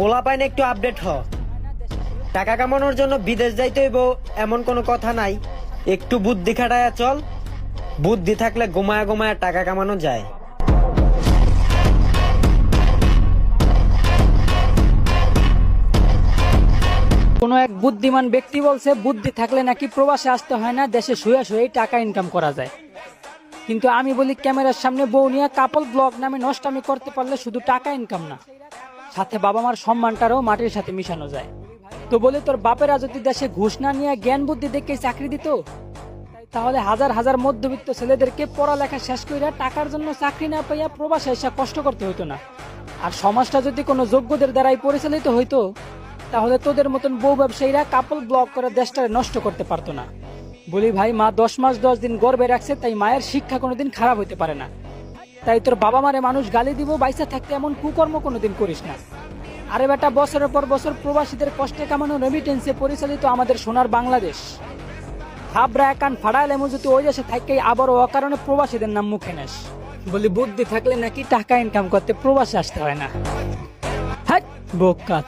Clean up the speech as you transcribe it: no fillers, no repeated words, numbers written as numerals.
পোলা পাইন একটু আপডেট হ। টাকা কামানোর জন্য বিদেশ যাইতে হইব এমন কোনো কথা নাই। একটু বুদ্ধি খাটায়া চল। বুদ্ধি থাকলে ঘুমায়া ঘুমায়া টাকা কামানো যায়। কোনো এক বুদ্ধিমান ব্যক্তি বলছে বুদ্ধি থাকলে নাকি প্রবাসে আসতে হয় না, দেশে শুয়ে শুয়ে টাকা ইনকাম করা যায়। কিন্তু আমি বলি ক্যামেরার সামনে বউ নিয়ে কাপল ব্লগ নামে নষ্টামি করতে পারলে শুধু টাকা ইনকাম না, সাথে বাবা মার সম্মানটারও মাটির সাথে মিশানো যায়। তো বলি তোর বাপেরা যদি দেশে ঘুষ না নিয়ে জ্ঞান বুদ্ধি দেখে চাকরি দিত, তাহলে হাজার হাজার মধ্যবিত্ত ছেলেদেরকে পড়ালেখা শেষ করে টাকার জন্য চাকরি না পাইয়া প্রবাসে এসে কষ্ট করতে হইতো না। আর সমাজটা যদি কোনো যোগ্যদের দ্বারাই পরিচালিত হইতো, তাহলে তোদের মতন বউ ব্যবসায়ীরা কাপল ব্লগ করে দেশটারে নষ্ট করতে পারতো না। বলি ভাই, মা 10 মাস 10 দিন গর্ভে রাখছে, তাই মায়ের শিক্ষা কোনোদিন খারাপ হইতে পারে না। তাই তোর বাবা মারে মানুষ গালি দিব, বাইসা থাকতে এমন কুকর্ম কোনোদিন করিস না। আরে বেটা, বছরের পর বছর প্রবাসীদের কষ্টে কামানো রেমিটেন্সে পরিচালিত আমাদের সোনার বাংলাদেশ। হাবরা একান ফাড়াইলে যদি ওই দেশে থাকতে আবারও অকারণে প্রবাসীদের নাম মুখে নেস। বলি বুদ্ধি থাকলে নাকি টাকা ইনকাম করতে প্রবাসে আসতে হয় না। হ্যাঁ বোকা।